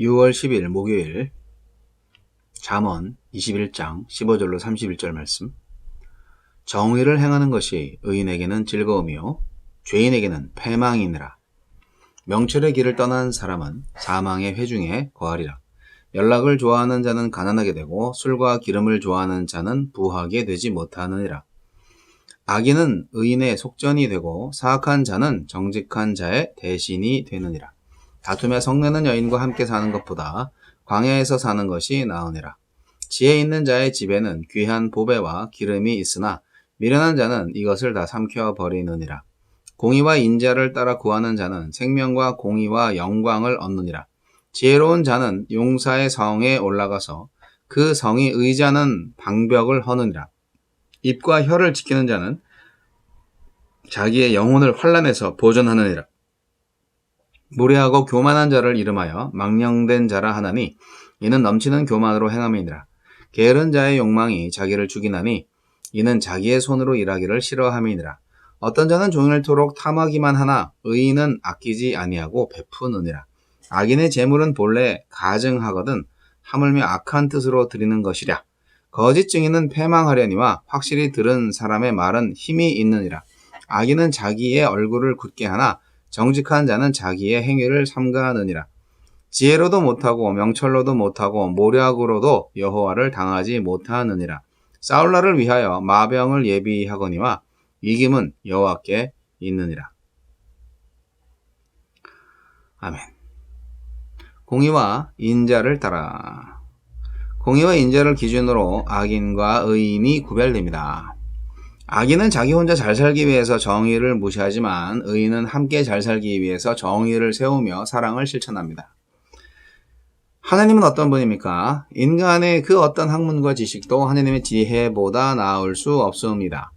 6월 10일 목요일 잠언 21장 15절로 31절 말씀. 정의를 행하는 것이 의인에게는 즐거움이요 죄인에게는 패망이니라. 명철의 길을 떠난 사람은 사망의 회중에 거하리라. 연락을 좋아하는 자는 가난하게 되고 술과 기름을 좋아하는 자는 부하게 되지 못하느니라. 악인은 의인의 속전이 되고 사악한 자는 정직한 자의 대신이 되느니라. 다툼에 성내는 여인과 함께 사는 것보다 광야에서 사는 것이 나으니라. 지혜 있는 자의 집에는 귀한 보배와 기름이 있으나 미련한 자는 이것을 다 삼켜 버리느니라. 공의와 인자를 따라 구하는 자는 생명과 공의와 영광을 얻느니라. 지혜로운 자는 용사의 성에 올라가서 그 성이 의지하는 방벽을 허느니라. 입과 혀를 지키는 자는 자기의 영혼을 환난에서 보존하느니라. 무례하고 교만한 자를 이름하여 망령된 자라 하나니 이는 넘치는 교만으로 행함이니라. 게으른 자의 욕망이 자기를 죽이나니 이는 자기의 손으로 일하기를 싫어함이니라. 어떤 자는 종일토록 탐하기만 하나 의인은 아끼지 아니하고 베푸느니라. 악인의 재물은 본래 가증하거든 하물며 악한 뜻으로 드리는 것이랴. 거짓 증인은 패망하려니와 확실히 들은 사람의 말은 힘이 있느니라. 악인은 자기의 얼굴을 굳게 하나 정직한 자는 자기의 행위를 삼가하느니라. 지혜로도 못하고 명철로도 못하고 모략으로도 여호와를 당하지 못하느니라. 싸울 날을 위하여 마병을 예비하거니와 이김은 여호와께 있느니라. 아멘. 공의와 인자를 따라. 공의와 인자를 기준으로 악인과 의인이 구별됩니다. 악인은 자기 혼자 잘 살기 위해서 정의를 무시하지만 의인은 함께 잘 살기 위해서 정의를 세우며 사랑을 실천합니다. 하나님은 어떤 분입니까? 인간의 그 어떤 학문과 지식도 하나님의 지혜보다 나을 수 없습니다.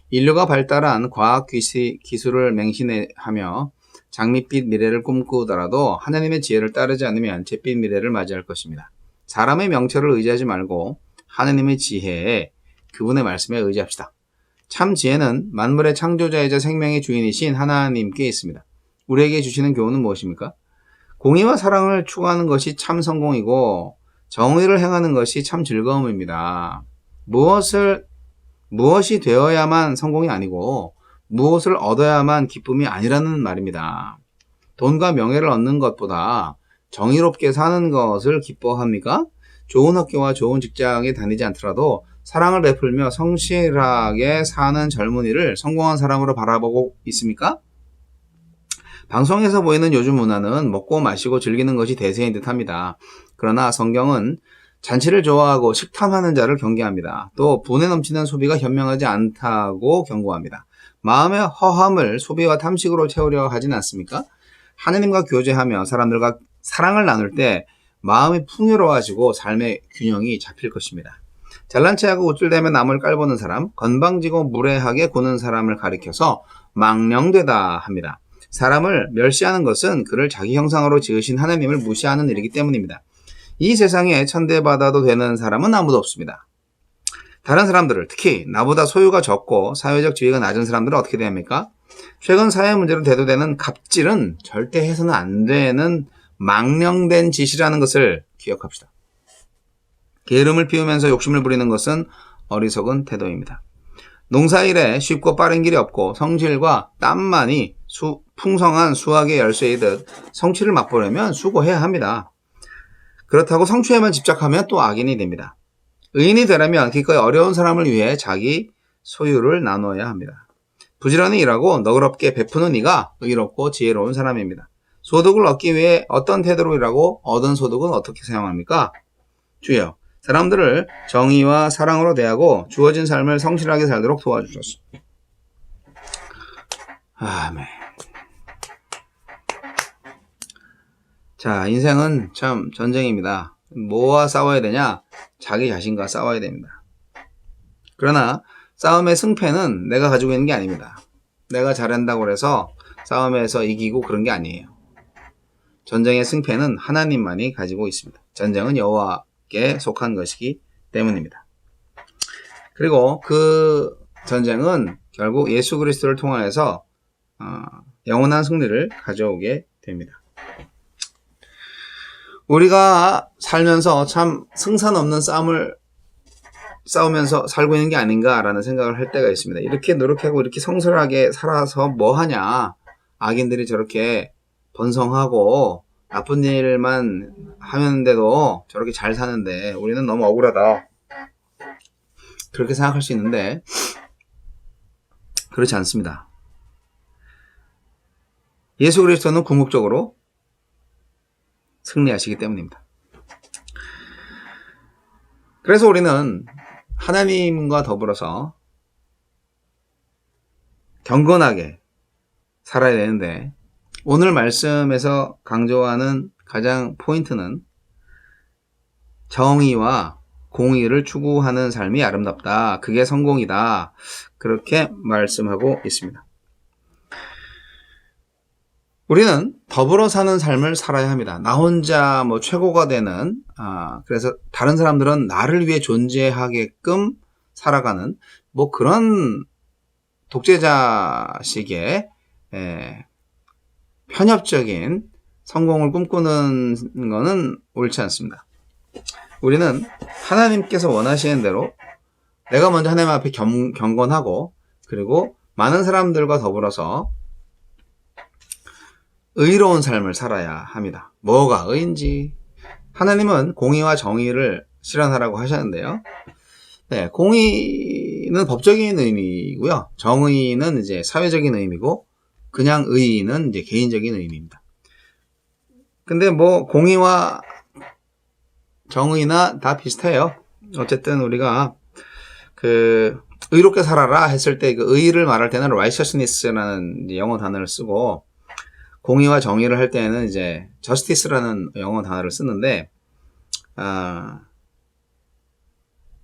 인류가 발달한 과학 기술을 맹신하며 장밋빛 미래를 꿈꾸더라도 하나님의 지혜를 따르지 않으면 잿빛 미래를 맞이할 것입니다. 사람의 명철을 의지하지 말고 하나님의 지혜에 그분의 말씀에 의지합시다. 참 지혜는 만물의 창조자이자 생명의 주인이신 하나님께 있습니다. 우리에게 주시는 교훈은 무엇입니까? 공의와 사랑을 추구하는 것이 참 성공이고 정의를 행하는 것이 참 즐거움입니다. 무엇이 되어야만 성공이 아니고 무엇을 얻어야만 기쁨이 아니라는 말입니다. 돈과 명예를 얻는 것보다 정의롭게 사는 것을 기뻐합니까? 좋은 학교와 좋은 직장에 다니지 않더라도 사랑을 베풀며 성실하게 사는 젊은이를 성공한 사람으로 바라보고 있습니까? 방송에서 보이는 요즘 문화는 먹고 마시고 즐기는 것이 대세인 듯합니다. 그러나 성경은 잔치를 좋아하고 식탐하는 자를 경계합니다. 또 분에 넘치는 소비가 현명하지 않다고 경고합니다. 마음의 허함을 소비와 탐식으로 채우려 하진 않습니까? 하느님과 교제하며 사람들과 사랑을 나눌 때 마음이 풍요로워지고 삶의 균형이 잡힐 것입니다. 잘난 체하고 우쭐대며 남을 깔보는 사람, 건방지고 무례하게 구는 사람을 가리켜서 망령되다 합니다. 사람을 멸시하는 것은 그를 자기 형상으로 지으신 하나님을 무시하는 일이기 때문입니다. 이 세상에 천대받아도 되는 사람은 아무도 없습니다. 다른 사람들을, 특히 나보다 소유가 적고 사회적 지위가 낮은 사람들은 어떻게 대합니까? 최근 사회 문제로 대두되는 갑질은 절대 해서는 안 되는 망령된 짓이라는 것을 기억합시다. 게으름을 피우면서 욕심을 부리는 것은 어리석은 태도입니다. 농사일에 쉽고 빠른 길이 없고 성질과 땀만이 풍성한 수확의 열쇠이듯 성취를 맛보려면 수고해야 합니다. 그렇다고 성취에만 집착하면 또 악인이 됩니다. 의인이 되려면 기꺼이 어려운 사람을 위해 자기 소유를 나눠야 합니다. 부지런히 일하고 너그럽게 베푸는 이가 의롭고 지혜로운 사람입니다. 소득을 얻기 위해 어떤 태도로 일하고 얻은 소득은 어떻게 사용합니까? 주여, 사람들을 정의와 사랑으로 대하고 주어진 삶을 성실하게 살도록 도와주소서. 아멘. 자, 인생은 참 전쟁입니다. 뭐와 싸워야 되냐? 자기 자신과 싸워야 됩니다. 그러나 싸움의 승패는 내가 가지고 있는 게 아닙니다. 내가 잘한다고 해서 싸움에서 이기고 그런 게 아니에요. 전쟁의 승패는 하나님만이 가지고 있습니다. 전쟁은 여호와께 속한 것이기 때문입니다. 그리고 그 전쟁은 결국 예수 그리스도를 통하여서 영원한 승리를 가져오게 됩니다. 우리가 살면서 참 승산 없는 싸우면서 살고 있는 게 아닌가라는 생각을 할 때가 있습니다. 이렇게 노력하고 이렇게 성실하게 살아서 뭐 하냐? 악인들이 저렇게 번성하고 나쁜 일만 하는데도 저렇게 잘 사는데 우리는 너무 억울하다. 그렇게 생각할 수 있는데 그렇지 않습니다. 예수 그리스도는 궁극적으로 승리하시기 때문입니다. 그래서 우리는 하나님과 더불어서 경건하게 살아야 되는데 오늘 말씀에서 강조하는 가장 포인트는 정의와 공의를 추구하는 삶이 아름답다. 그게 성공이다. 그렇게 말씀하고 있습니다. 우리는 더불어 사는 삶을 살아야 합니다. 나 혼자 뭐 최고가 되는, 그래서 다른 사람들은 나를 위해 존재하게끔 살아가는 뭐 그런 독재자식의 편협적인 성공을 꿈꾸는 거는 옳지 않습니다. 우리는 하나님께서 원하시는 대로 내가 먼저 하나님 앞에 경건하고 그리고 많은 사람들과 더불어서 의로운 삶을 살아야 합니다. 뭐가 의인지 하나님은 공의와 정의를 실현하라고 하셨는데요. 네, 공의는 법적인 의미이고요. 정의는 이제 사회적인 의미고 그냥 의는 이제 개인적인 의미입니다. 근데 뭐 공의와 정의나 다 비슷해요. 어쨌든 우리가 의롭게 살아라 했을 때 그 의를 말할 때는 righteousness라는 영어 단어를 쓰고 공의와 정의를 할 때는 이제 justice라는 영어 단어를 쓰는데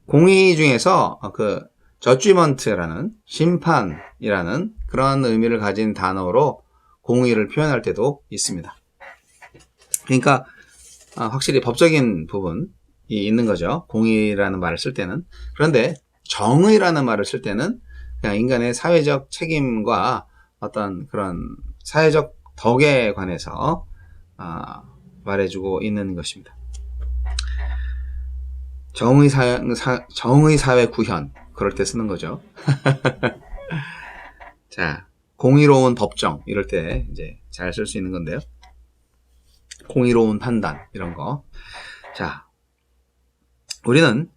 공의 중에서 judgment라는 심판이라는 그런 의미를 가진 단어로 공의를 표현할 때도 있습니다. 그러니까 확실히 법적인 부분이 있는 거죠. 공의라는 말을 쓸 때는. 그런데 정의라는 말을 쓸 때는 그냥 인간의 사회적 책임과 어떤 그런 사회적 덕에 관해서 말해주고 있는 것입니다. 정의 사회 구현 그럴 때 쓰는 거죠. 자, 공의로운 법정 이럴 때 이제 잘 쓸 수 있는 건데요. 공의로운 판단 이런 거. 자, 우리는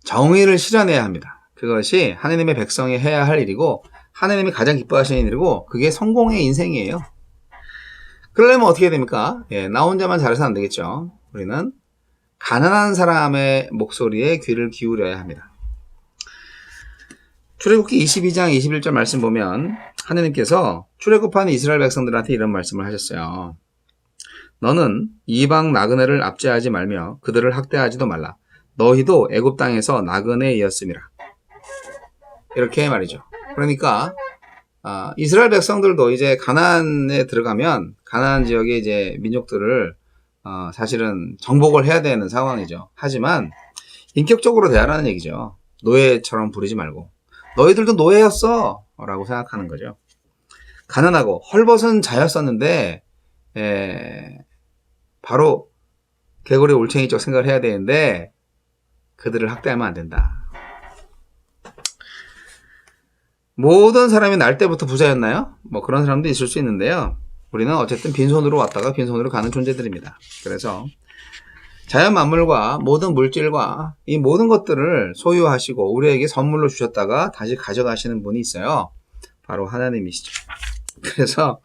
정의를 실현해야 합니다. 그것이 하나님의 백성이 해야 할 일이고 하나님이 가장 기뻐하시는 일이고 그게 성공의 인생이에요. 그러려면 어떻게 됩니까? 나 혼자만 잘해서 안 되겠죠. 우리는 가난한 사람의 목소리에 귀를 기울여야 합니다. 출애굽기 22장 21절 말씀 보면 하나님께서 출애굽한 이스라엘 백성들한테 이런 말씀을 하셨어요. 너는 이방 나그네를 압제하지 말며 그들을 학대하지도 말라. 너희도 애굽 땅에서 나그네이었음이라. 이렇게 말이죠. 그러니까 이스라엘 백성들도 이제 가나안에 들어가면 가나안 지역의 이제 민족들을 사실은 정복을 해야 되는 상황이죠. 하지만 인격적으로 대하라는 얘기죠. 노예처럼 부르지 말고 너희들도 노예였어 라고 생각하는 거죠. 가난하고 헐벗은 자였었는데 바로 개구리 올챙이적 생각을 해야 되는데 그들을 학대하면 안 된다. 모든 사람이 날 때부터 부자였나요? 뭐 그런 사람도 있을 수 있는데요. 우리는 어쨌든 빈손으로 왔다가 빈손으로 가는 존재들입니다. 그래서 자연 만물과 모든 물질과 이 모든 것들을 소유하시고 우리에게 선물로 주셨다가 다시 가져가시는 분이 있어요. 바로 하나님이시죠. 그래서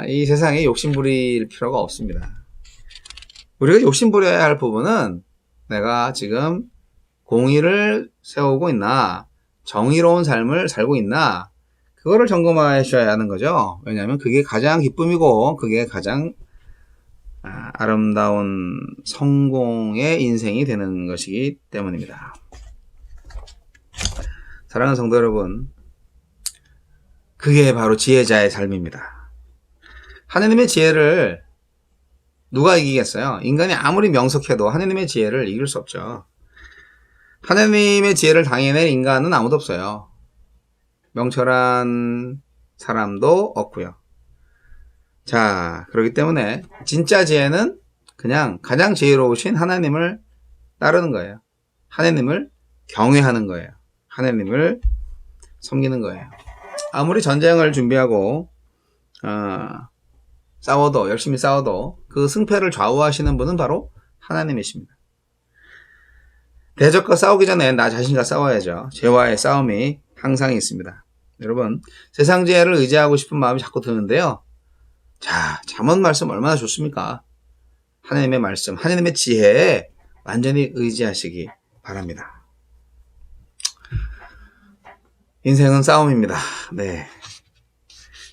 이 세상에 욕심 부릴 필요가 없습니다. 우리가 욕심 부려야 할 부분은 내가 지금 공의를 세우고 있나 정의로운 삶을 살고 있나 그거를 점검하셔야 하는 거죠. 왜냐하면 그게 가장 기쁨이고 그게 가장 아름다운 성공의 인생이 되는 것이기 때문입니다. 사랑하는 성도 여러분, 그게 바로 지혜자의 삶입니다. 하나님의 지혜를 누가 이기겠어요? 인간이 아무리 명석해도 하나님의 지혜를 이길 수 없죠. 하나님의 지혜를 당해낼 인간은 아무도 없어요. 명철한 사람도 없고요. 자, 그렇기 때문에 진짜 지혜는 그냥 가장 지혜로우신 하나님을 따르는 거예요. 하나님을 경외하는 거예요. 하나님을 섬기는 거예요. 아무리 전쟁을 준비하고 싸워도 열심히 싸워도 그 승패를 좌우하시는 분은 바로 하나님이십니다. 대적과 싸우기 전에 나 자신과 싸워야죠. 죄와의 싸움이 항상 있습니다. 여러분, 세상 지혜를 의지하고 싶은 마음이 자꾸 드는데요. 자, 잠언 말씀 얼마나 좋습니까? 하나님의 말씀, 하나님의 지혜에 완전히 의지하시기 바랍니다. 인생은 싸움입니다. 네.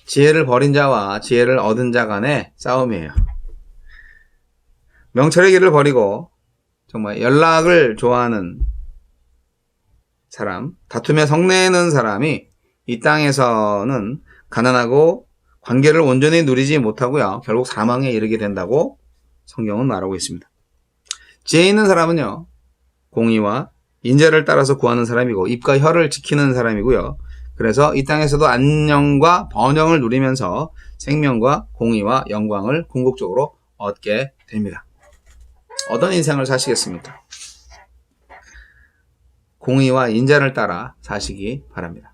지혜를 버린 자와 지혜를 얻은 자 간의 싸움이에요. 명철의 길을 버리고 정말 연락을 좋아하는 사람, 다투며 성내는 사람이 이 땅에서는 가난하고 관계를 온전히 누리지 못하고요. 결국 사망에 이르게 된다고 성경은 말하고 있습니다. 지혜 있는 사람은요. 공의와 인자를 따라서 구하는 사람이고 입과 혀를 지키는 사람이고요. 그래서 이 땅에서도 안녕과 번영을 누리면서 생명과 공의와 영광을 궁극적으로 얻게 됩니다. 어떤 인생을 사시겠습니까? 공의와 인자를 따라 사시기 바랍니다.